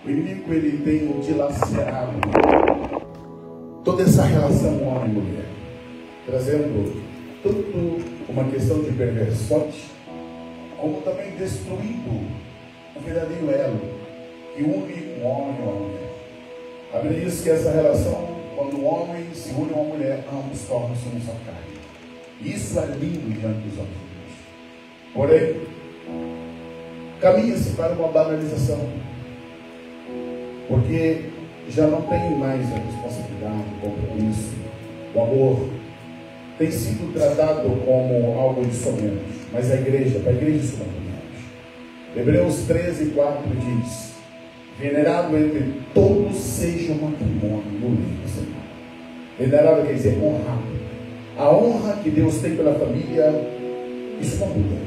O inimigo, ele tem dilacerado toda essa relação homem e mulher, trazendo tanto uma questão de perversões, como também destruindo o verdadeiro elo que une um homem e uma mulher. A Bíblia diz que essa relação, quando o homem se une a uma mulher, ambos tornam-se uma só carne. Isso é lindo diante dos olhos de Deus. Porém, caminha-se para uma banalização, porque já não tem mais a responsabilidade, o compromisso, o amor. Tem sido tratado como algo de somente, mas para a igreja isso não é. Hebreus 13:4 diz: venerado entre todos seja o matrimônio no livro do Senhor. Venerado quer dizer honrado. A honra que Deus tem pela família, isso não muda.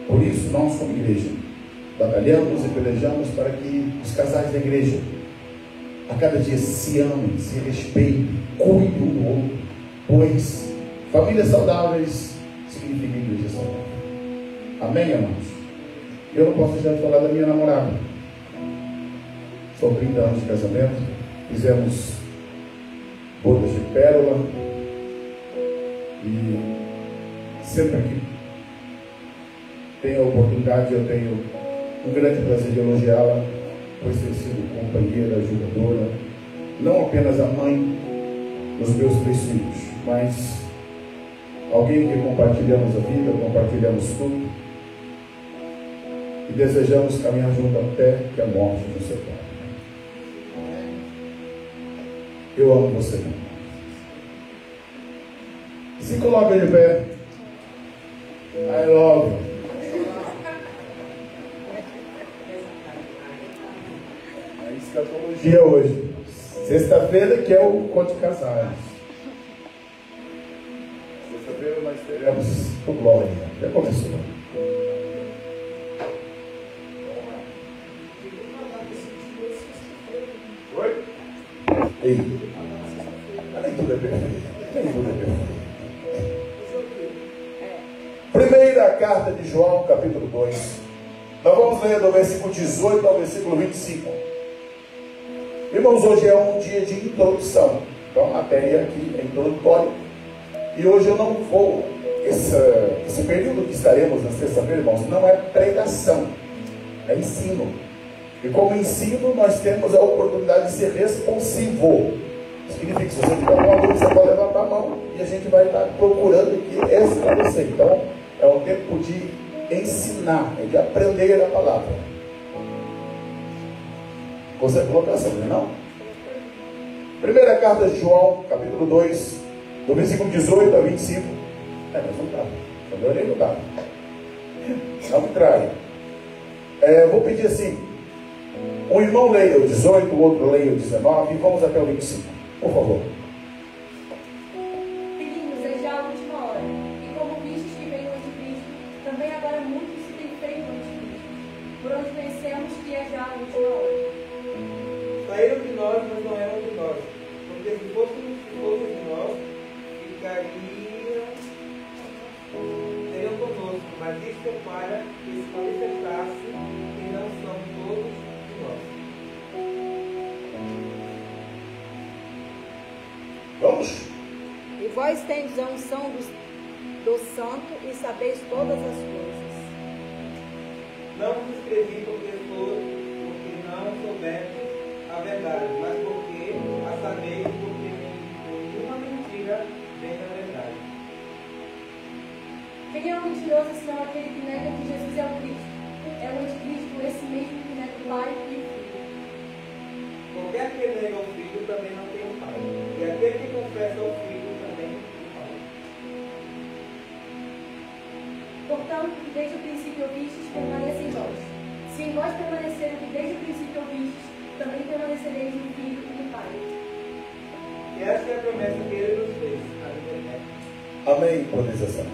Por isso, nós, como igreja, batalhamos e pelejamos para que os casais da igreja a cada dia se amem, se respeitem, cuidem um do outro, pois famílias saudáveis significa igreja saudável. Amém, amados? Eu não posso deixar de falar da minha namorada. São 30 anos de casamento, fizemos bodas de pérola, e sempre que tenho a oportunidade, eu tenho um grande prazer de elogiá-la, pois tem sido companheira, ajudadora, não apenas a mãe dos meus 3 filhos, mas alguém que compartilhamos a vida, compartilhamos tudo e desejamos caminhar junto até que a morte nos separe. Eu amo você, meu irmão. Se coloca de pé. I love you. A escatologia hoje. Sexta-feira que é o Conto de Casais. Sexta-feira nós teremos o Glória. Já começou. Oi? Ei. Nem tudo é perfeito. Nem tudo é perfeito. Primeira carta de João, capítulo 2. Nós vamos ler do versículo 18 ao versículo 25. Irmãos, hoje é um dia de introdução. Então a matéria aqui é introdutória. E hoje eu não vou. Esse período que estaremos na sexta-feira, irmãos, não é pregação, é ensino. E como ensino, nós temos a oportunidade de ser responsivo. Significa que se você tiver alguma dúvida, você pode levantar a mão e a gente vai estar procurando aqui esclarecer. Então, é um tempo de ensinar, de aprender a palavra. Consegue colocar essa, não? Primeira carta de João, capítulo 2, do versículo 18 a 25. Mas não está. Quando eu olhei, não está. Não me trai. Vou pedir assim: um irmão leia o 18, o outro leia o 19 e vamos até o 25. Por favor. Filhinhos, é já a última hora. E como vistes que veio o anticristo, também agora muitos se têm feito anticristo. Por onde conhecemos que é já a última hora. Saíram de nós, mas não eram de nós. Porque se fossem de nós, seriam conosco. Mas isto é para que se manifestasse que não são todos de nós. Vamos. E vós tendes a unção do Santo e sabeis todas as coisas. Não vos escrevi porque não soubestes a verdade, mas porque a sabeis, porque nenhuma mentira vem da verdade. Quem é o mentiroso, senão aquele que nega que Jesus é o Cristo? É o anticristo, esse mesmo que nega o Pai e o Filho. Qualquer que nega o Filho também não tem o Pai. E aquele que confessa o Filho também tem o Pai. Portanto, que desde o princípio ouvistes, permaneça em vós. Se em vós permanecer o que desde o princípio ouvistes, também permanecereis no Filho e no Pai. E essa é a promessa que ele nos fez, a vida eterna. Amém, organização.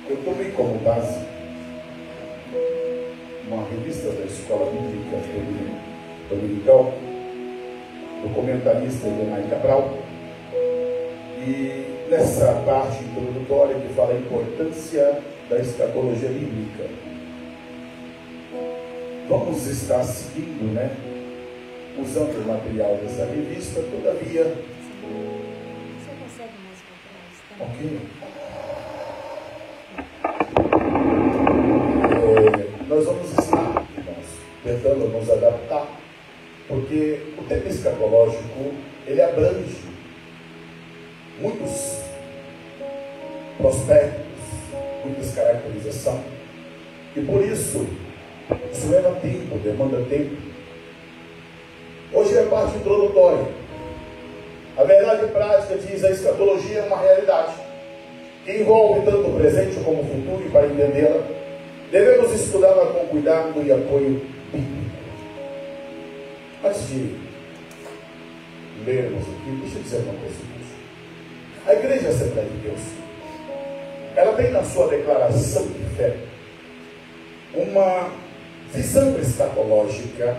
Eu tomei como base uma revista da Escola Bíblica Dominical, do comentarista Edenay Cabral, e nessa parte introdutória que fala a importância da escatologia bíblica. vamos estar seguindo, né? Usando o material dessa revista, todavia. Você consegue mais para trás? Ok. Nós vamos estar, irmãos, tentando nos adaptar, porque o tema escatológico, ele abrange muitos prospectos, muitas caracterizações, e por isso leva tempo, demanda tempo. Hoje é a parte introdutória. A verdade prática diz: a escatologia é uma realidade que envolve tanto o presente como o futuro, e para entendê-la, devemos estudá-la com cuidado e apoio bíblico. Antes de lermos aqui, deixa eu dizer uma coisa. A Igreja Assembleia de Deus, ela tem na sua declaração de fé uma visão escatológica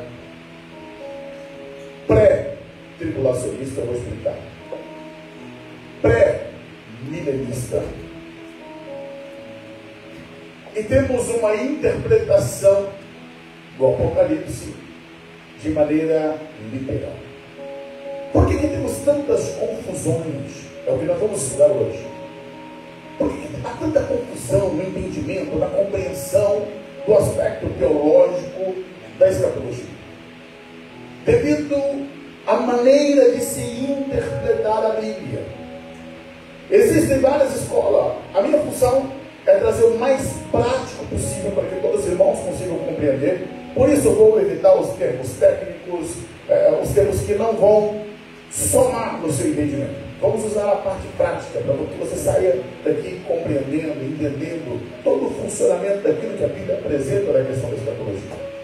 pré-tribulacionista, eu vou explicar. Pré-milenista. E temos uma interpretação do Apocalipse de maneira literal. Por que temos tantas confusões? É o que nós vamos estudar hoje. Por que há tanta confusão no entendimento, na compreensão do aspecto teológico da escatologia? Devido à maneira de se interpretar a Bíblia. Existem várias escolas. A minha função é trazer o mais prático possível para que todos os irmãos consigam compreender. Por isso eu vou evitar os termos técnicos, os termos que não vão somar no seu entendimento. Vamos usar a parte prática para que você saia daqui compreendendo, entendendo todo o funcionamento daquilo que a Bíblia apresenta na questão da escatologia.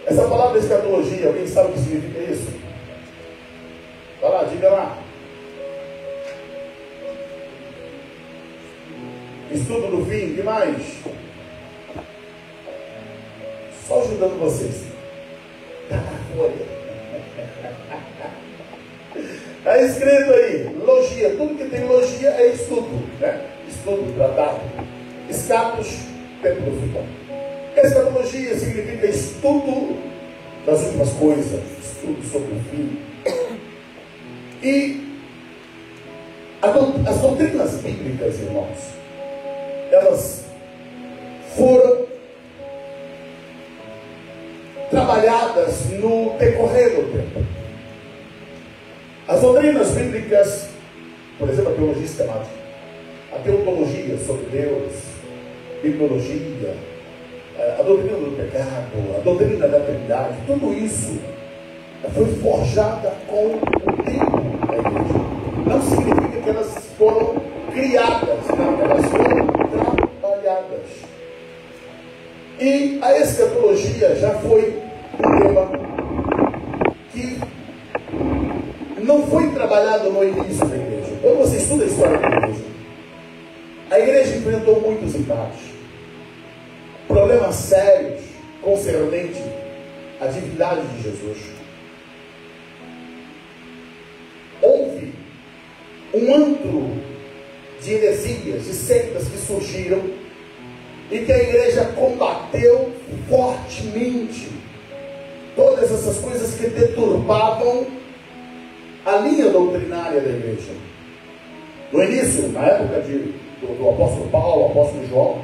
Essa palavra escatologia, alguém sabe o que significa isso? Vai lá, diga lá. Estudo do fim, que mais? Só ajudando vocês. Está na folha. Está escrito aí, logia. Tudo que tem logia é estudo, né? Estudo, tratado. Escatos, tempo do final. Escatologia significa estudo das últimas coisas, estudo sobre o fim. E as doutrinas bíblicas, irmãos, elas foram trabalhadas no decorrer do tempo. As doutrinas bíblicas, por exemplo, a teologia sistemática, a teologia sobre Deus, bibliologia, a doutrina do pecado, a doutrina da Trindade, tudo isso foi forjada com o tempo da igreja. Não significa que elas foram criadas, não, elas foram trabalhadas. E a escatologia já foi um tema que não foi trabalhado no início da igreja. Quando você estuda a história da igreja, a igreja enfrentou muitos embates, problemas sérios concernentes à divindade de Jesus. Houve um antro de heresias, de sectas que surgiram e que a igreja combateu fortemente. Todas essas coisas que deturpavam a linha doutrinária da igreja. No início, na época do apóstolo Paulo, apóstolo João,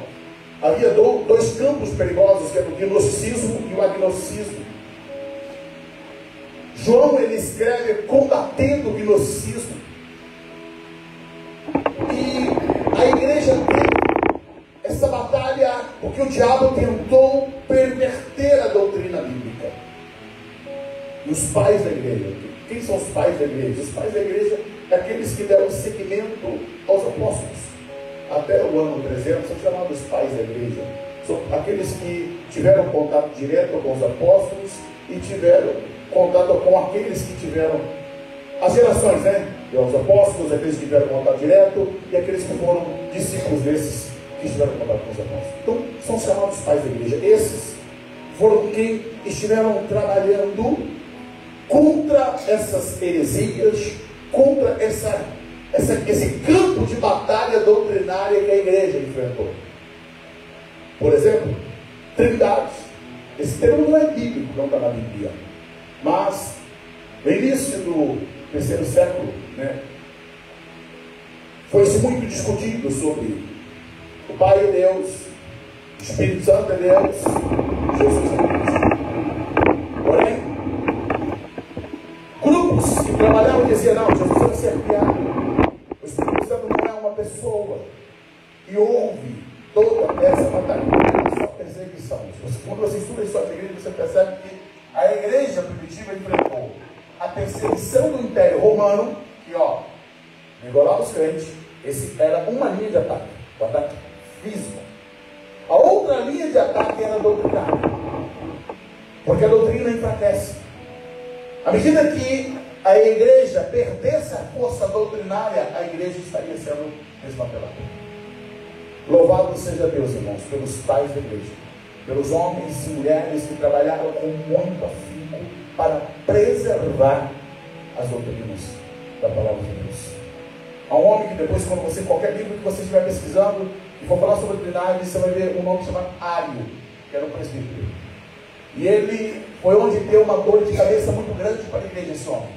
havia dois campos perigosos, que eram o gnosticismo e o agnosticismo. João, ele escreve combatendo o gnosticismo. E a igreja teve essa batalha porque o diabo tentou perverter a doutrina bíblica. E os pais da igreja, quem são os pais da igreja? Os pais da igreja é aqueles que deram seguimento aos apóstolos. Até o ano 300 são chamados pais da igreja. São aqueles que tiveram contato direto com os apóstolos e tiveram contato com aqueles que tiveram as gerações, né? Os apóstolos, aqueles que tiveram contato direto e aqueles que foram discípulos desses que tiveram contato com os apóstolos. Então, são chamados pais da igreja. Esses foram quem estiveram trabalhando contra essas heresias, contra esse campo de batalha doutrinária que a igreja enfrentou. Por exemplo, trindades. Esse termo não é bíblico, não está na Bíblia. Mas, no início do terceiro século, né, foi-se muito discutido sobre o Pai é Deus, o Espírito Santo é Deus, Jesus é Deus. Porém, grupos que trabalhavam diziam, não, Jesus deve ser criado. O Espírito Santo não é uma pessoa. E houve toda essa batalha, essa perseguição. Quando você estuda a história da igreja, você percebe que a igreja primitiva enfrentou a perseguição do Império Romano, que, negolava os crentes. Esse era uma linha de ataque, o ataque físico. A outra linha de ataque era a doutrinária, porque a doutrina enfraquece. À medida que a igreja perdesse a força doutrinária, a igreja estaria sendo desmantelada. Louvado seja Deus, irmãos, pelos pais da igreja, pelos homens e mulheres que trabalharam com muito afinco para preservar as doutrinas da palavra de Deus. Há um homem que depois, quando você, qualquer livro que você estiver pesquisando e for falar sobre doutrinária, você vai ver um nome chamado Ário, que era um presbítero. E ele foi onde deu uma dor de cabeça muito grande para a igreja, esse homem.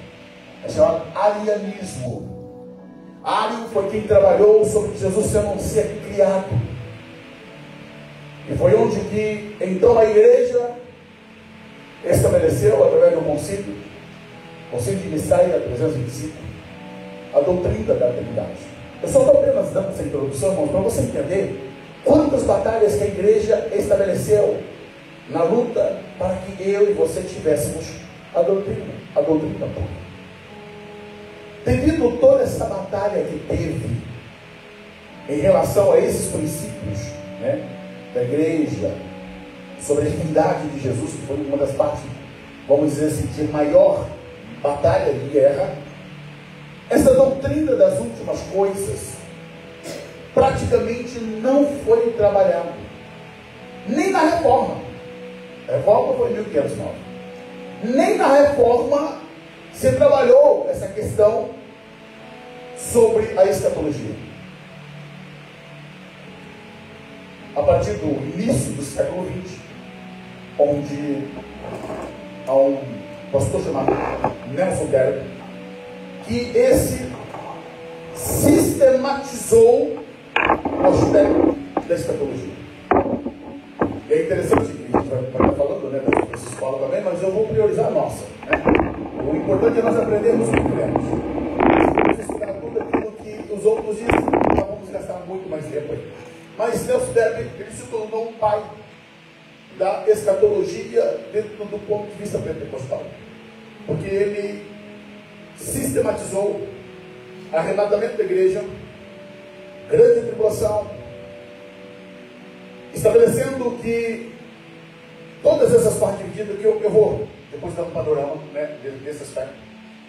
É chamado arianismo. Ário foi quem trabalhou sobre Jesus sendo um ser criado. E foi onde que, então, a igreja estabeleceu, através do concílio de Nicéia, 325, a doutrina da Trindade. Eu só estou apenas dando essa introdução, irmãos, para você entender quantas batalhas que a igreja estabeleceu na luta para que eu e você tivéssemos a doutrina pura. Devido a toda essa batalha que teve em relação a esses princípios, né, da igreja, sobre a divindade de Jesus, que foi uma das partes, vamos dizer assim, de maior batalha de guerra, essa doutrina das últimas coisas praticamente não foi trabalhada, nem na reforma. A reforma foi em 1509. Nem na reforma se trabalhou essa questão sobre a escatologia. A partir do início do século XX, onde há um pastor chamado Nelson Derby, que esse sistematizou o aspecto da escatologia. E é interessante que a gente vai estar falando, né, dessa escola também, mas eu vou priorizar a nossa. Né? O importante é nós aprendermos o que queremos. Se vamos estudar tudo aquilo que os outros dizem, nós vamos gastar muito mais tempo aí. Mas Nelson Derby, ele se tornou um pai da escatologia dentro do ponto de vista pentecostal. Porque ele sistematizou arrebatamento da igreja, grande tribulação, estabelecendo que todas essas partes divididas, que eu vou depois dar um panorama, né, desse aspecto.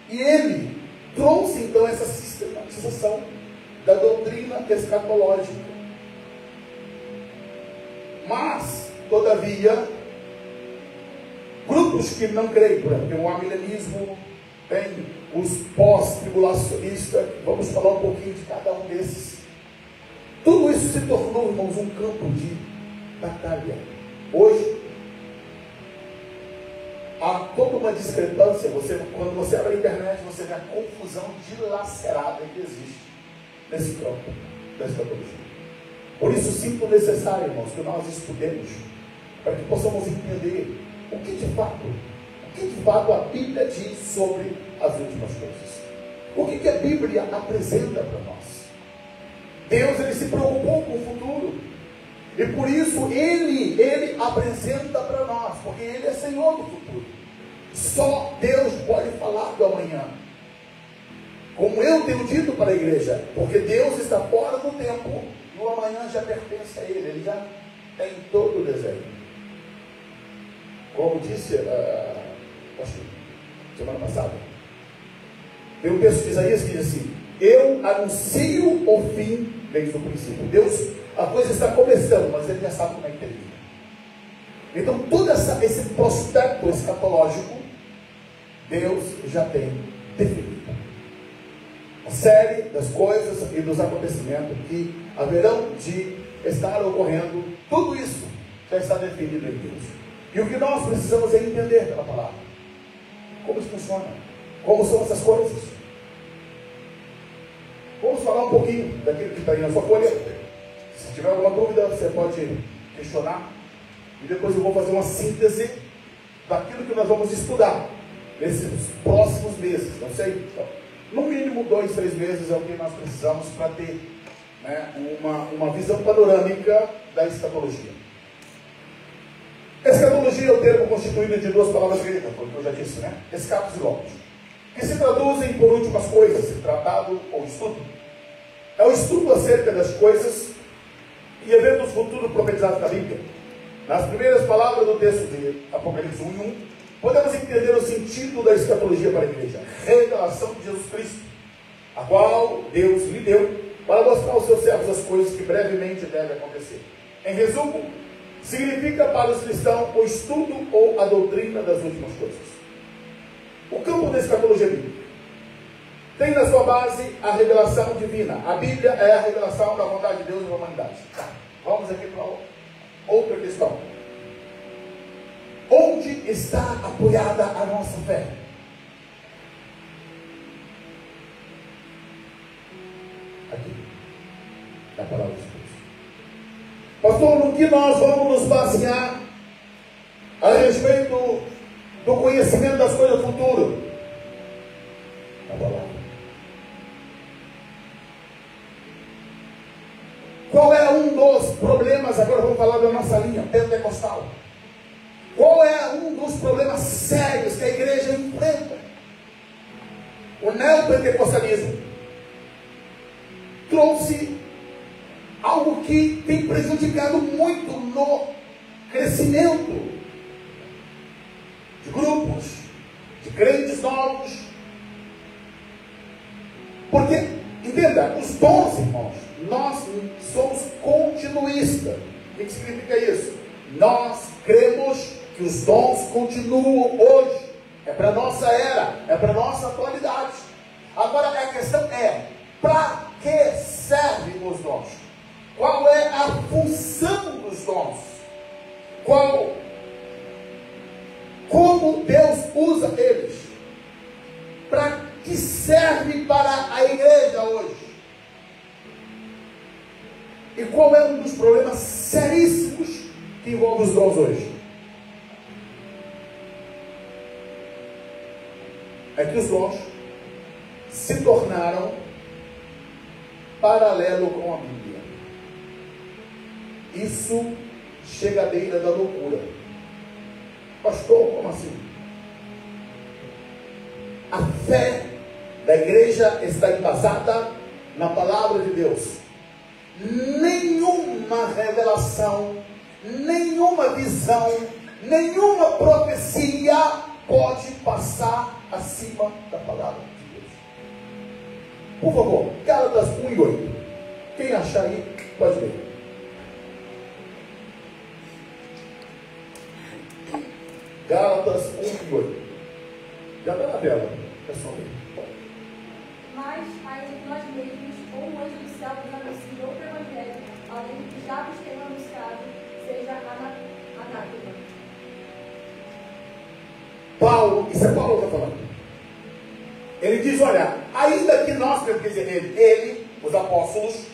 E ele trouxe então essa sistematização da doutrina escatológica. Mas, todavia, grupos que não creem, por exemplo, o amilenismo, tem os pós-tribulacionistas, vamos falar um pouquinho de cada um desses. Tudo isso se tornou, irmãos, um campo de batalha. Hoje, há toda uma discrepância. Quando você abre a internet, você vê a confusão dilacerada que existe nesse campo da escatologia. Por isso, sinto necessário, irmãos, que nós estudemos, para que possamos entender o que de fato a Bíblia diz sobre as últimas coisas. O que a Bíblia apresenta para nós. Deus, ele se preocupou com o futuro. E por isso ele apresenta para nós, porque ele é Senhor do futuro. Só Deus pode falar do amanhã. Como eu tenho dito para a igreja, porque Deus está fora do tempo, e o amanhã já pertence a ele já tem todo o desenho. Como disse, acho que semana passada, tem um texto de Isaías que diz assim: eu anuncio o fim desde o princípio. Deus, a coisa está começando, mas ele já sabe como é que termina. Então, todo esse prospecto escatológico, Deus já tem definido. A série das coisas e dos acontecimentos que haverão de estar ocorrendo, tudo isso já está definido em Deus. E o que nós precisamos é entender pela palavra. Como isso funciona? Como são essas coisas? Vamos falar um pouquinho daquilo que está aí na sua folha. Se tiver alguma dúvida, você pode questionar. E depois eu vou fazer uma síntese daquilo que nós vamos estudar nesses próximos meses. Não sei, no mínimo 2, 3 meses é o que nós precisamos para ter, né, uma visão panorâmica da escatologia. Escatologia é o termo constituído de 2 palavras gregas, como eu já disse, né? Escatos e logos, que se traduzem por últimas coisas, tratado ou estudo. É o estudo acerca das coisas e eventos futuros profetizados na Bíblia. Nas primeiras palavras do texto de Apocalipse 1:1, podemos entender o sentido da escatologia para a igreja: revelação de Jesus Cristo, a qual Deus lhe deu para mostrar aos seus servos as coisas que brevemente devem acontecer. Em resumo, significa para os cristãos o estudo ou a doutrina das últimas coisas. O campo da escatologia bíblica tem na sua base a revelação divina. A Bíblia é a revelação da vontade de Deus na humanidade. Vamos aqui para outra questão. Onde está apoiada a nossa fé? Aqui, na palavra de Deus. Pastor, no que nós vamos nos basear a respeito do conhecimento das coisas futuras? Na palavra. Qual é um dos problemas, agora vamos falar da nossa linha pentecostal. Qual é um dos problemas sérios que a igreja enfrenta? O neopentecostalismo trouxe algo que tem prejudicado muito no crescimento de grupos, de crentes novos. Porque, entenda, os dons, irmãos, nós somos continuistas. O que significa isso? Nós cremos que os dons continuam hoje. É para a nossa era, é para a nossa atualidade. Agora a questão é, para que servem os dons? Qual é a função dos dons? Como Deus usa eles? Para que serve para a igreja hoje? E qual é um dos problemas seríssimos que envolve os dons hoje? É que os dons se tornaram paralelo com a Bíblia. Isso chega à beira da loucura. Pastor, como assim? A fé da igreja está embasada na palavra de Deus. Nenhuma revelação, nenhuma visão, nenhuma profecia pode passar acima da palavra de Deus. Por favor, Gálatas 1:8. Quem achar aí, pode ler. Gálatas 1:8. Já está na tela, é só ler. Mas, ainda que nós mesmos, ou um anjo do céu nos anuncie outro evangelho, além do que já nos tem anunciado, seja anátema. Paulo, isso é Paulo que está falando. Ele diz, olha, ainda que nós, quer dizer, ele, os apóstolos,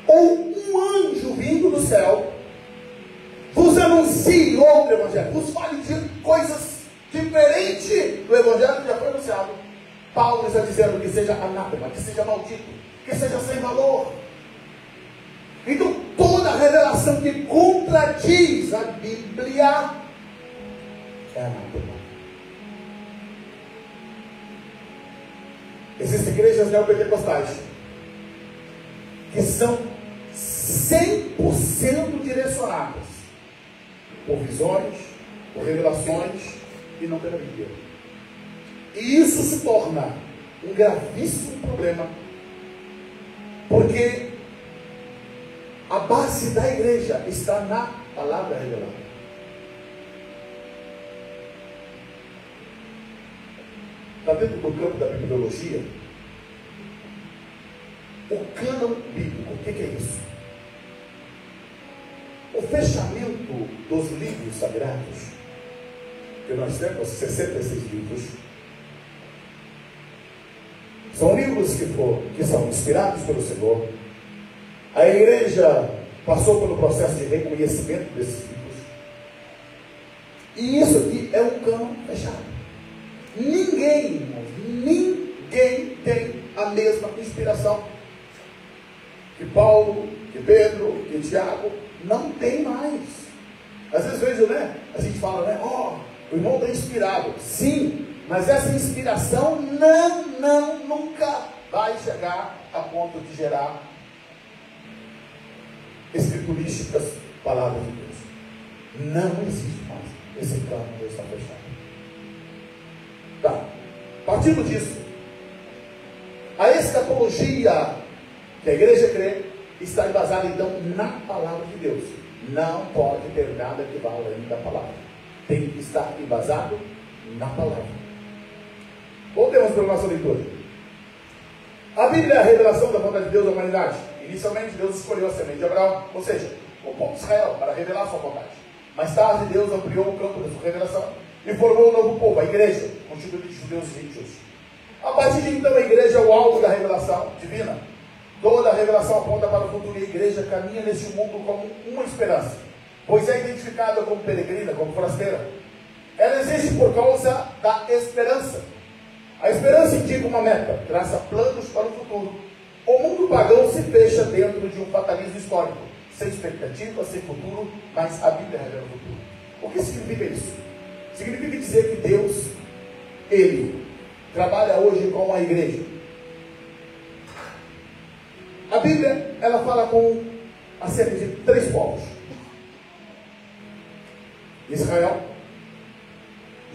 ou um anjo vindo do céu, vos anuncie outro evangelho, vos fale de coisas diferentes do evangelho que já foi anunciado. Paulo está dizendo que seja anátema, que seja maldito, que seja sem valor. Então, toda revelação que contradiz a Bíblia é anátema. Existem igrejas neopentecostais que são 100% direcionadas por visões, por revelações e não pela Bíblia. E isso se torna um gravíssimo problema, porque a base da igreja está na palavra revelada. Está dentro do campo da bibliologia, o cânon bíblico. O que é isso? O fechamento dos livros sagrados, que nós temos 66 livros, são livros que são inspirados pelo Senhor. A igreja passou pelo processo de reconhecimento desses livros. E isso aqui é um cânon fechado. Ninguém, irmãos, ninguém tem a mesma inspiração que Paulo, que Pedro, que Tiago. Não tem mais. Às vezes vejo, né? A gente fala, né? O irmão está inspirado. Sim, mas essa inspiração nunca vai chegar a ponto de gerar escriturísticas palavras de Deus. Não existe mais. Esse plano de Deus está fechado. Tá. Partindo disso, a escatologia que a igreja crê está embasada então na palavra de Deus. Não pode ter nada que vá além da palavra. Tem que estar embasado na palavra. Voltemos para a nossa leitura. A Bíblia é a revelação da vontade de Deus à humanidade. Inicialmente Deus escolheu a semente de Abraão, ou seja, o povo de Israel, para revelar a sua vontade. Mais tarde Deus ampliou o campo da sua revelação e formou um novo povo, a igreja, constituída de judeus e gentios. A partir de então a igreja é o alvo da revelação divina. Toda a revelação aponta para o futuro e a igreja caminha neste mundo como uma esperança, pois é identificada como peregrina, como forasteira. Ela existe por causa da esperança. A esperança indica uma meta, traça planos para o futuro. O mundo pagão se fecha dentro de um fatalismo histórico, sem expectativa, sem futuro, mas a Bíblia revela o futuro. O que significa isso? Significa dizer que Deus, Ele, trabalha hoje com a igreja. A Bíblia, ela fala acerca de 3 povos: Israel,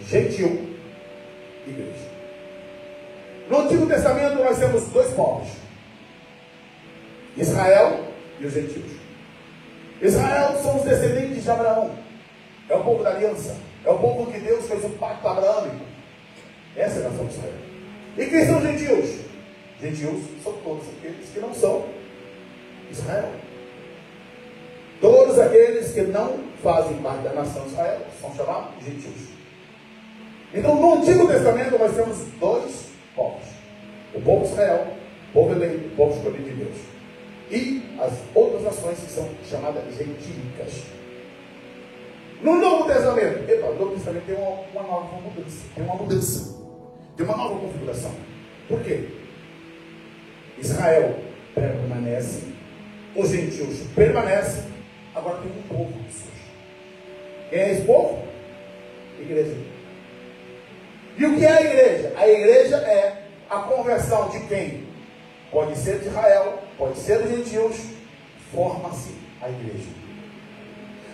gentil, igreja. No Antigo Testamento nós temos 2 povos: Israel e os gentios. Israel são os descendentes de Abraão, é o povo da aliança, é o povo que Deus fez um pacto abraâmico. Essa é a nação de Israel. E quem são os gentios? Gentios são todos aqueles que não são Israel. Todos aqueles que não fazem parte da nação de Israel são chamados gentios. Então no Antigo Testamento nós temos 2 povos: o povo de Israel, o povo eleito, o povo escolhido de Deus, e as outras nações que são chamadas gentílicas. No Novo Testamento, no Novo Testamento tem uma nova mudança, tem uma nova configuração. Por quê? Israel permanece, os gentios permanecem, agora tem um povo que surge. Quem é esse povo? Igreja. E o que é a igreja? A igreja é a conversão de quem? Pode ser de Israel, pode ser dos gentios, forma-se a igreja.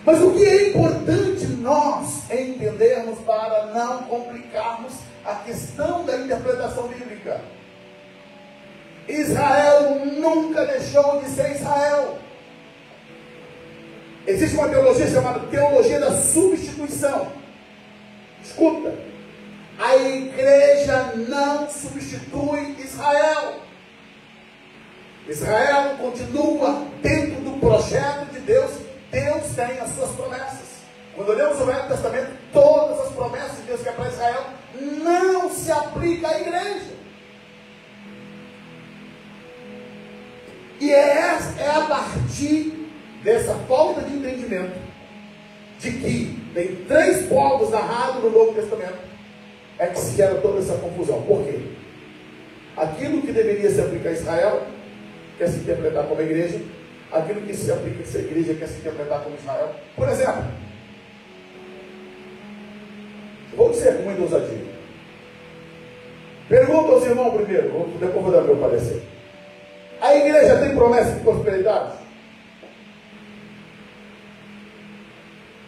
Mas o que é importante nós entendermos para não complicarmos a questão da interpretação bíblica? Israel nunca deixou de ser Israel. Existe uma teologia chamada teologia da substituição. Escuta, a igreja não substitui Israel. Israel continua dentro do projeto de Deus. Deus tem as suas promessas. Quando olhamos o Velho Testamento, todas as promessas de Deus que é para Israel não se aplicam à igreja. E é a partir dessa falta de entendimento de que tem 3 povos narrados no Novo Testamento é que se gera toda essa confusão. Por quê? Aquilo que deveria se aplicar a Israel quer se interpretar como a igreja, aquilo que se aplica a igreja quer se interpretar como Israel. Por exemplo, vou dizer com muita ousadia. Pergunta aos irmãos primeiro, depois vou dar meu parecer. A igreja tem promessa de prosperidade?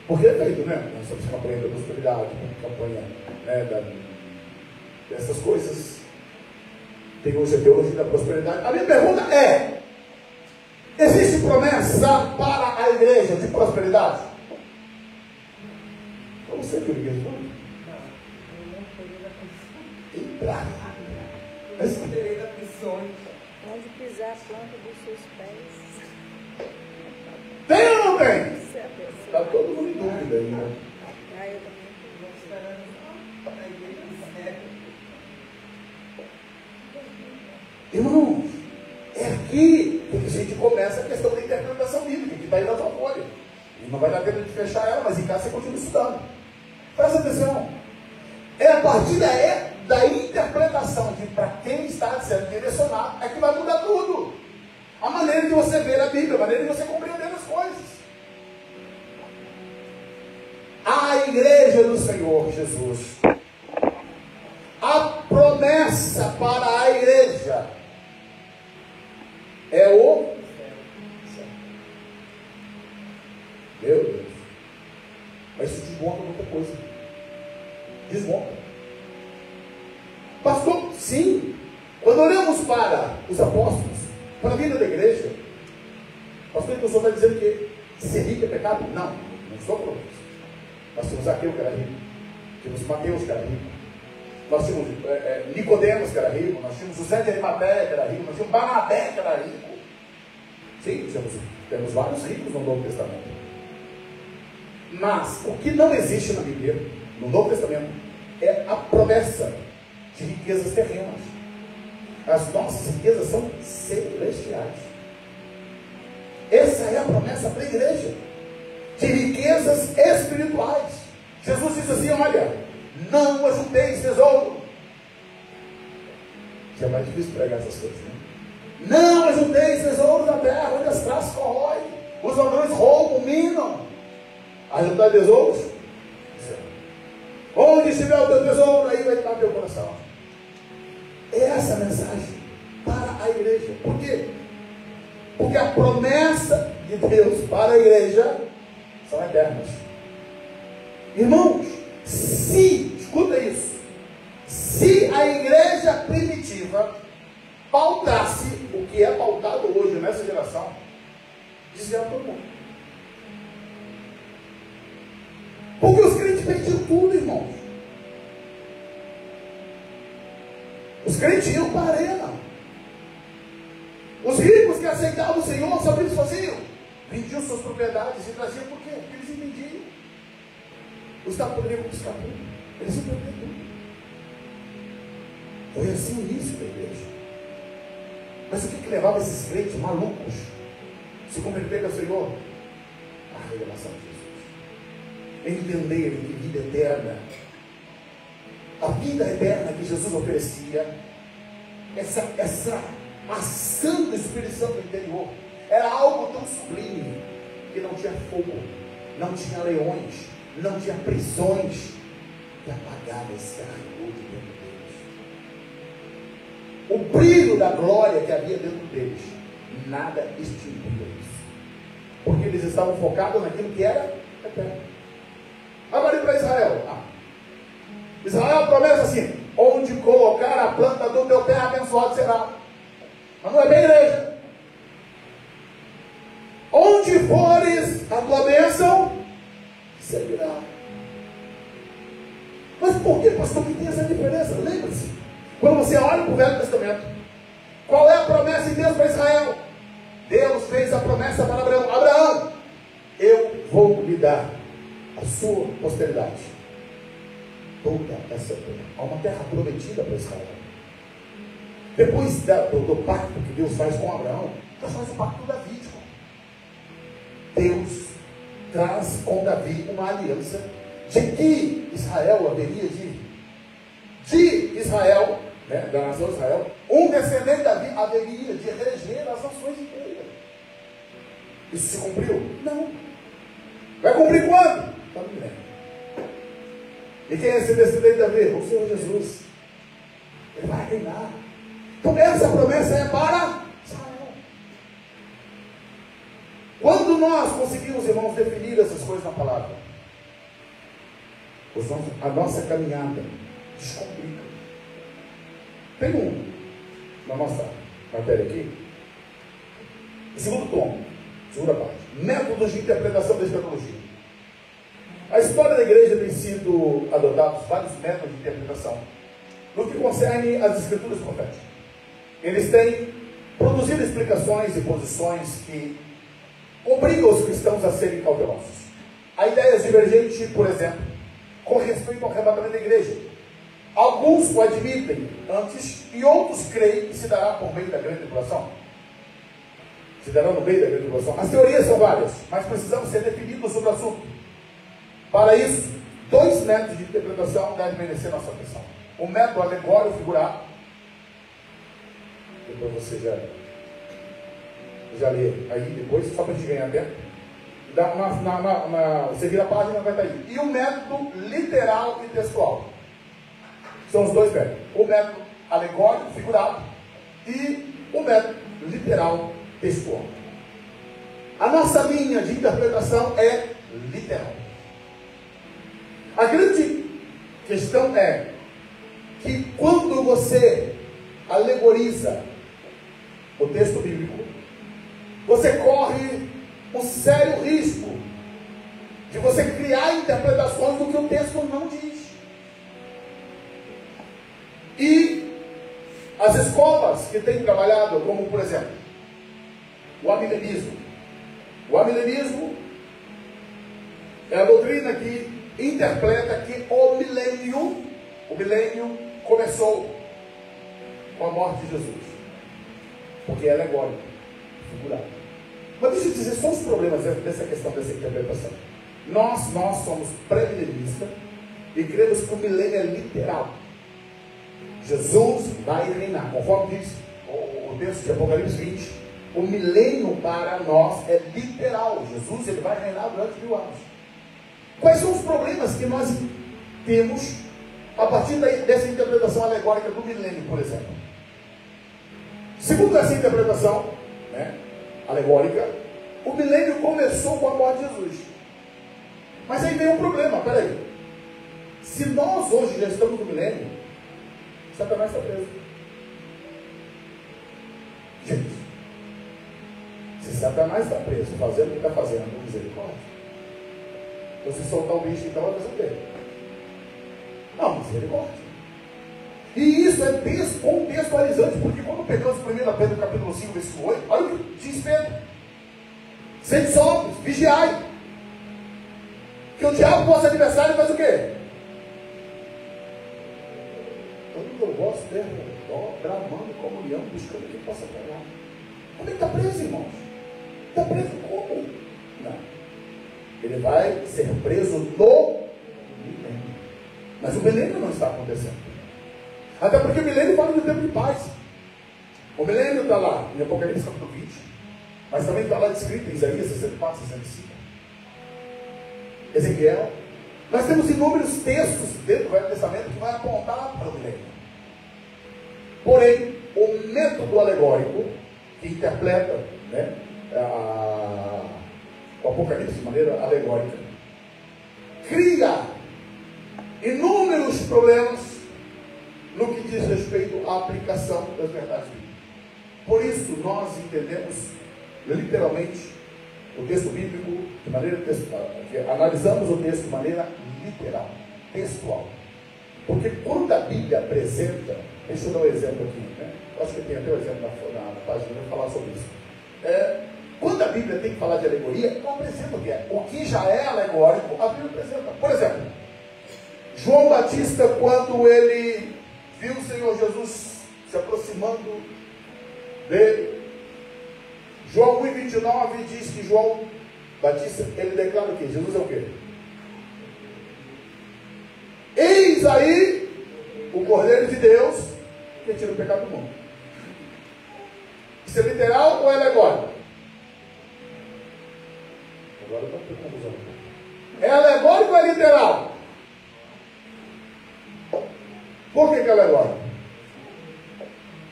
Porque é feito, né? Nós temos campanha da prosperidade, campanha, né, dessas coisas. Tem hoje a teologia da prosperidade. A minha pergunta é: existe promessa para a igreja de prosperidade? Para você que eu liguei isso? Onde pisar a planta dos seus pés. Tem ou não tem? Está todo mundo em dúvida aí, né? Irmãos, é aqui que a gente começa a questão da interpretação bíblica, que está aí na tua folha. E não vai dar tempo de fechar ela, mas em casa você continua estudando. Presta atenção. É a partir da interpretação de para quem está sendo direcionado é que vai mudar tudo. A maneira que você vê a Bíblia, a maneira que você compreender as coisas. A igreja do Senhor Jesus, a promessa para a igreja é o céu. Meu Deus. Mas isso desmonta muita coisa. Desmonta. Pastor, sim. Quando olhamos para os apóstolos, para a vida da igreja, pastor, então o senhor está dizendo que ser rico é pecado? Não, não estou falando isso. Nós tínhamos Zaqueu que era rico, tínhamos Mateus que era rico, nós tínhamos Nicodemos que era rico, nós tínhamos José de Arimateia que era rico, nós tínhamos Barnabé que era rico. Sim, temos vários ricos no Novo Testamento. Mas o que não existe na Bíblia, no Novo Testamento, é a promessa de riquezas terrenas. As nossas riquezas são celestiais. Essa é a promessa para a igreja, de riquezas espirituais. Jesus disse assim: olha, não ajunteis tesouro. Já é mais difícil pregar essas coisas, né? Não ajunteis tesouro na terra, onde as traças corroem, os ladrões roubam, minam. Ajuntar tesouros? Onde estiver o teu tesouro, aí vai estar o teu coração. É essa a mensagem para a igreja. Por quê? Porque a promessa de Deus para a igreja são eternas. Irmãos, escuta isso, se a igreja primitiva pautasse o que é pautado hoje nessa geração, desviava todo mundo. Porque os crentes perdiam tudo, irmãos. Os crentes iam para a arena. Os ricos que aceitavam o Senhor, sabe o que eles faziam? Vendiam suas propriedades e traziam por quê? Porque eles entendiam. Os que poderiam buscar tudo. Eles iam perder tudo. Foi assim o início da igreja. Mas o que levava esses crentes malucos se converterem ao Senhor? A revelação de Jesus. Entenderem que vida eterna, a vida eterna que Jesus oferecia, essa ação do Espírito Santo no interior, era algo tão sublime, que não tinha fogo, não tinha leões, não tinha prisões, que apagava esse ardor de dentro deles. O brilho da glória que havia dentro deles, nada extinguia isso, porque eles estavam focados naquilo que era eterno. Agora para Israel. Israel promessa assim: onde colocar a planta do teu pé, abençoado será. Mas não é bem igreja. Onde fores a tua bênção, seguirá. Mas por que, pastor, que tem essa diferença? Lembre-se, quando você olha para o Velho Testamento, qual é a promessa de Deus para Israel? Deus fez a promessa para Abraão: Abraão, eu vou lhe dar a sua posteridade toda essa terra. Há uma terra prometida para Israel. Depois do pacto que Deus faz com Abraão, Deus faz o pacto davídico. Deus traz com Davi uma aliança de que Israel haveria de Israel, né, da nação de Israel, um descendente de Davi haveria de reger as nações inteiras. Isso se cumpriu? Não. Vai cumprir quando? Está no milênio. E quem é esse descendente de Davi? O Senhor Jesus. Ele vai reinar. Então essa promessa é para Israel. Quando nós conseguimos, irmãos, definir essas coisas na palavra, a nossa caminhada descomplica. Tem na nossa matéria aqui, o segundo tomo, segunda parte, métodos de interpretação da escatologia. A história da igreja tem sido adotados vários métodos de interpretação no que concerne as escrituras proféticas. Eles têm produzido explicações e posições que obriga os cristãos a serem cautelosos. Há ideias divergentes, por exemplo, com respeito ao arrebatamento da igreja. Alguns o admitem antes e outros creem que se dará por meio da grande tribulação. Se dará no meio da grande tribulação. As teorias são várias, mas precisamos ser definidos sobre o assunto. Para isso, 2 métodos de interpretação devem merecer nossa atenção. O método alegórico figurado, depois você já lê aí depois, só para a gente ganhar tempo. Você vira a página, vai estar aí. E o método literal e textual. São os 2 métodos. O método alegórico figurado e o método literal textual. A nossa linha de interpretação é literal. A grande questão é que quando você alegoriza o texto bíblico, você corre um sério risco de você criar interpretações do que o texto não diz. E as escolas que têm trabalhado, como por exemplo, o amilenismo. O amilenismo é a doutrina que interpreta que o milênio começou com a morte de Jesus, porque é alegórico, figurado. Mas deixa eu dizer só os problemas dessa questão, dessa interpretação. Nós somos pré-milenistas e cremos que o milênio é literal. Jesus vai reinar, conforme diz o texto de Apocalipse 20, o milênio para nós é literal. Jesus ele vai reinar durante 1000 anos. Quais são os problemas que nós temos a partir dessa interpretação alegórica do milênio, por exemplo? Segundo essa interpretação, alegórica, o milênio começou com a morte de Jesus. Mas aí vem um problema, peraí. Se nós hoje já estamos no milênio, Satanás está preso. Gente, se Satanás está preso, fazendo o que está fazendo, com misericórdia, então se soltar o bicho, então vai fazer o quê? Não, misericórdia. E isso é contextualizante, porque quando pegamos 1 Pedro capítulo 5, versículo 8, olha o que diz Pedro: sede sóbrios, vigiai, que o diabo, vosso adversário, faz o quê? Todo o vosso derredor, bramando comunhão, buscando quem possa pegar. Como é que está preso, irmãos? Está preso como? Não. Ele vai ser preso no milênio. Mas o milênio não está acontecendo. Até porque o milênio fala do tempo de paz. O milênio está lá em Apocalipse capítulo 20, mas também está lá descrito em Isaías 64, 65. Ezequiel. Nós temos inúmeros textos dentro do Velho Testamento que vai apontar para o milênio. Porém, o método alegórico que interpreta o Apocalipse de maneira alegórica cria inúmeros problemas no que diz respeito à aplicação das verdades bíblicas. Por isso, nós entendemos literalmente o texto bíblico de maneira textual, analisamos o texto de maneira literal, textual. Porque quando a Bíblia apresenta, deixa eu dar um exemplo aqui, acho que tem até um exemplo na página, eu vou falar sobre isso. Quando a Bíblia tem que falar de alegoria, ela apresenta o que já é alegórico, a Bíblia apresenta. Por exemplo, João Batista, quando ele viu o Senhor Jesus se aproximando dele, João 1,29 diz que João Batista, ele declara o quê? Jesus é o quê? Eis aí o Cordeiro de Deus que tira o pecado do mundo. Isso é literal ou é alegórico? Agora está com confusão. É alegórico ou é literal? Por que é alegórico?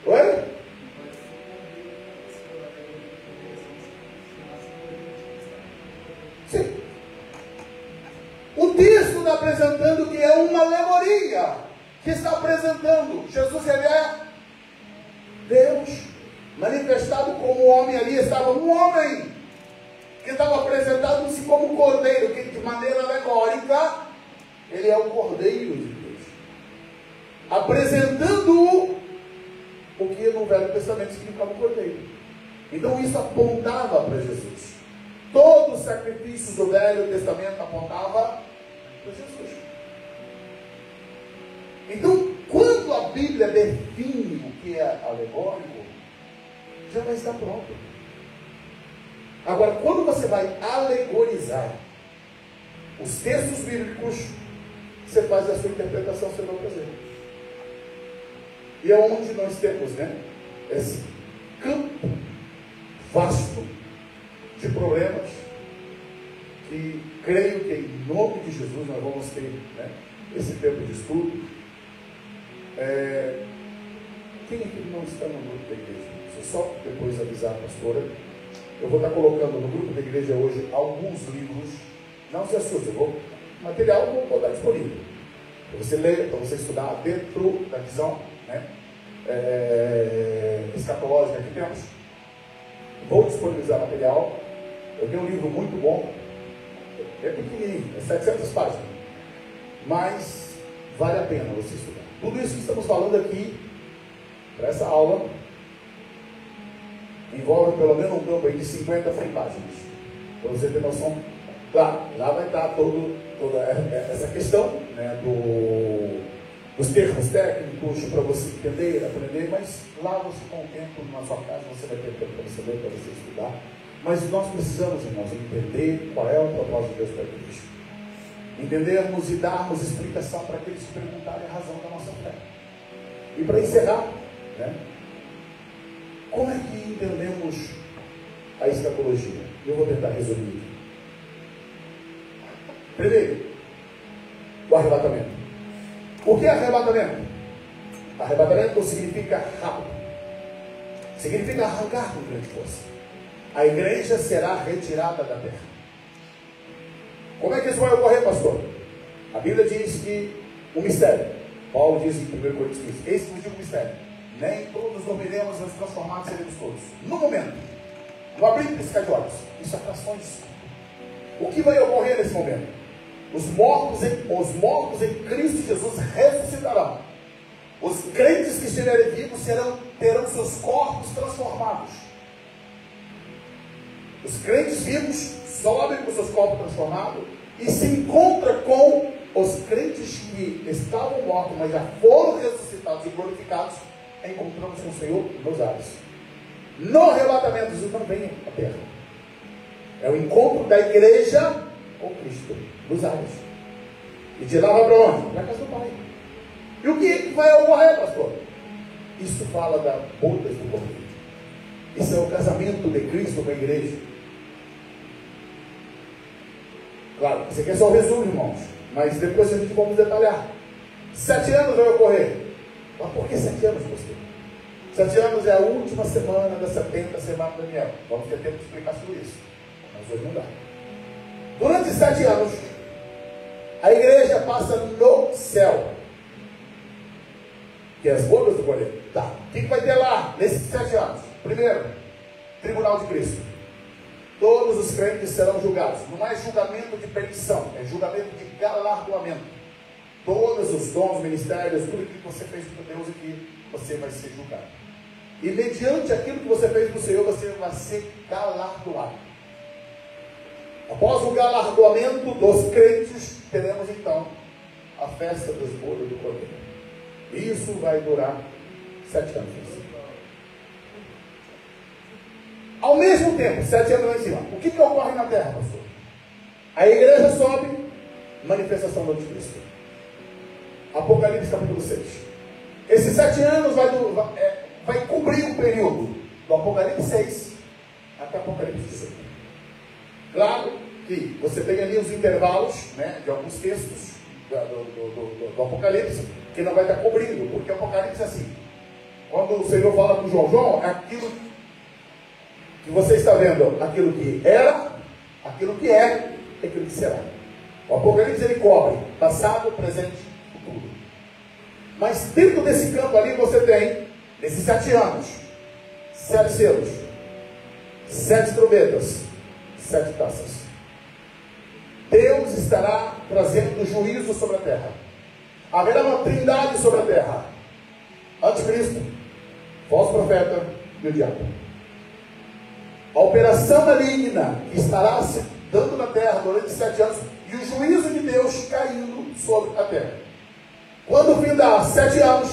Oi? Sim. O texto está apresentando que é uma alegoria, que está apresentando Jesus, ele é Deus manifestado como homem. Ali estava um homem que estava apresentado-se como cordeiro, que de maneira alegórica ele é o cordeiro de Deus, apresentando o que no Velho Testamento significava o cordeiro. Então isso apontava para Jesus. Todos os sacrifícios do Velho Testamento apontavam para Jesus. Então, quando a Bíblia define o que é alegórico, já vai estar pronto. Agora, quando você vai alegorizar os textos bíblicos, você faz a sua interpretação seu prazer. E é onde nós temos, né, esse campo vasto de problemas que creio que em nome de Jesus nós vamos ter, né, esse tempo de estudo. Quem aqui não está no grupo da igreja? Só depois avisar a pastora. Eu vou estar colocando no grupo da igreja hoje alguns livros. Não se assuste, material eu vou estar disponível para você ler, para você estudar dentro da visão, né, escatológica que temos. Vou disponibilizar material. Eu tenho um livro muito bom, é pequenininho, é 700 páginas, mas vale a pena você estudar. Tudo isso que estamos falando aqui, para essa aula, envolve pelo menos um campo aí de 50 páginas, para você ter noção. Claro, lá vai estar toda essa questão, né, dos termos técnicos para você entender, aprender, mas lá você, com o tempo, na sua casa, você vai ter tempo para você ler, para você estudar. Mas nós precisamos, irmãos, entender qual é o propósito de Deus para a igreja. Entendermos e darmos explicação para aqueles que perguntarem a razão da nossa fé. E para encerrar, né, como é que entendemos a escatologia? Eu vou tentar resumir. Primeiro, o arrebatamento. O que é arrebatamento? Arrebatamento significa rápido. Significa arrancar com grande força. A igreja será retirada da terra. Como é que isso vai ocorrer, pastor? A Bíblia diz que o mistério. Paulo diz em 1 Coríntios 15: eis que vos digo o mistério. Nem todos dormiremos, mas transformados seremos todos. No momento, no abrir e piscar de olhos. Isso é frações. O que vai ocorrer nesse momento? Os mortos em Cristo Jesus ressuscitarão. Os crentes que estiverem vivos terão seus corpos transformados. Os crentes vivos sobem com seus corpos transformados e se encontram com os crentes que estavam mortos, mas já foram ressuscitados e glorificados. Encontramos com o Senhor nos ares. No arrebatamento, Jesus não vem à terra. É o encontro da igreja com Cristo nos ares. E de lá vai para onde? Para a casa do Pai. E o que vai ocorrer, pastor? Isso fala da bodas do Cordeiro. Isso é o casamento de Cristo com a igreja. Claro, isso aqui é só um resumo, irmãos, mas depois a gente vamos detalhar. 7 anos vai ocorrer. Mas por que 7 anos, pastor? 7 anos é a última semana da 70 semana do Daniel. Vamos ter tempo de explicar sobre isso, mas hoje não dá. Durante 7 anos, a igreja passa no céu, que é as bodas do Cordeiro. Tá. O que vai ter lá nesses 7 anos? Primeiro, tribunal de Cristo. Todos os crentes serão julgados. Não é julgamento de perdição, é julgamento de galardoamento. Todos os dons, ministérios, tudo aquilo que você fez para Deus aqui, você vai ser julgado. E mediante aquilo que você fez para o Senhor, você vai ser galardoado. Após o galardoamento dos crentes, teremos então a festa dos bodas do Cordeiro. Isso vai durar 7 anos. Ao mesmo tempo, 7 anos lá em cima, o que ocorre na terra, pastor? A igreja sobe, manifestação do anticristo. Apocalipse capítulo 6. Esses 7 anos vai cobrir o período do Apocalipse 6 até Apocalipse 18. Claro que você tem ali os intervalos, né, de alguns textos do Apocalipse que não vai estar cobrindo, porque o Apocalipse é assim. Quando o Senhor fala com João, é aquilo que você está vendo, aquilo que era, aquilo que é e aquilo que será. O Apocalipse ele cobre passado, presente e futuro. Mas dentro desse campo ali você tem, nesses 7 anos, 7 selos, 7 trombetas, 7 taças. Deus estará trazendo juízo sobre a terra. Haverá uma trindade sobre a terra: Anticristo, falso profeta e o diabo. a operação maligna que estará se dando na terra durante 7 anos e o juízo de Deus caindo sobre a terra. Quando findar 7 anos,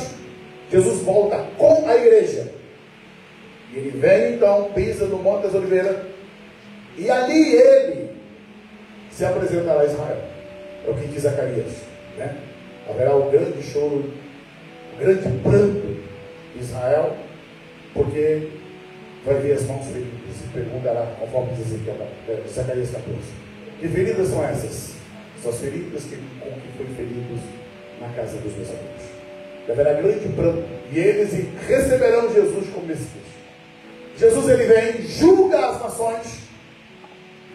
Jesus volta com a igreja. E ele vem então, pisa no Monte das Oliveiras, e ali ele se apresentará a Israel. É o que diz Zacarias, né? Haverá o grande choro, o grande pranto de Israel, porque vai ver as mãos feridas e perguntará, conforme diz aqui, Zacarias 14. Que feridas são essas? São as feridas com que foram feridos na casa dos meus amigos. E haverá grande pranto, e eles receberão Jesus como Messias. Jesus ele vem, julga as nações,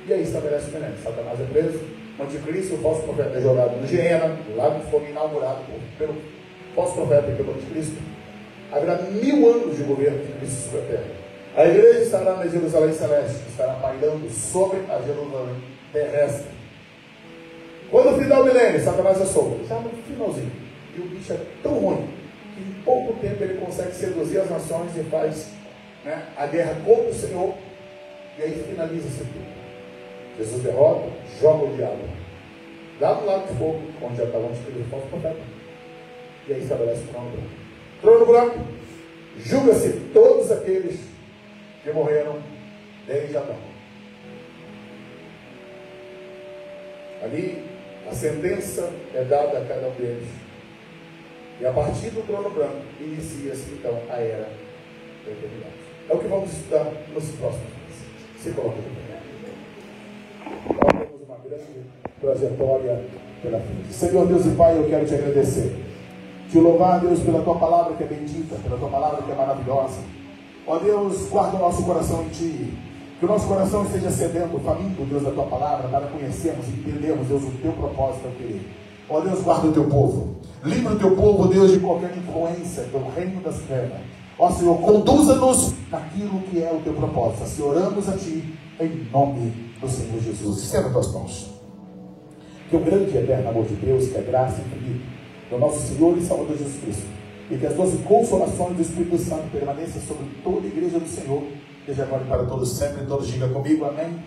e aí estabelece o milênio. Satanás é preso, o anticristo, o falso profeta é jogado no Geena, lá que foi inaugurado pelo falso profeta e pelo anticristo. Haverá 1000 anos de governo de Cristo sobre a terra. A igreja estará na Jerusalém celeste, estará pairando sobre a Jerusalém terrestre. Quando findar o milênio, Satanás é solto, já no finalzinho. E o bicho é tão ruim que em pouco tempo ele consegue seduzir as nações e faz, né, a guerra contra o Senhor, e aí finaliza esse tudo. Jesus derrota, joga o diabo lá no lago de fogo, onde já estava antes falso profeta, e aí estabelece o trono branco. Trono branco, julga-se todos aqueles que morreram desde Adão. Ali a sentença é dada a cada um deles, e a partir do trono branco inicia-se então a era da eternidade. É o que vamos estudar nos próximos dias. Se coloca de pé. Nós temos uma grande trajetória pela frente. Senhor Deus e Pai, eu quero te agradecer. Te louvar, Deus, pela tua palavra que é bendita, pela tua palavra que é maravilhosa. Ó Deus, guarda o nosso coração em ti. Que o nosso coração esteja sedento, faminto, Deus, da tua palavra, para conhecermos e entendermos, Deus, o teu propósito ao querer. Ó Deus, guarda o teu povo. Livra o teu povo, Deus, de qualquer influência do reino das trevas. Ó Senhor, conduza-nos naquilo que é o teu propósito. Assim oramos a ti, em nome do Senhor Jesus. Estenda as tuas mãos. Que o grande e eterno amor de Deus, que a graça infinita do nosso Senhor e Salvador Jesus Cristo, e que as doces consolações do Espírito Santo permaneçam sobre toda a igreja do Senhor, desde agora e para todos sempre. Todos digam comigo, amém.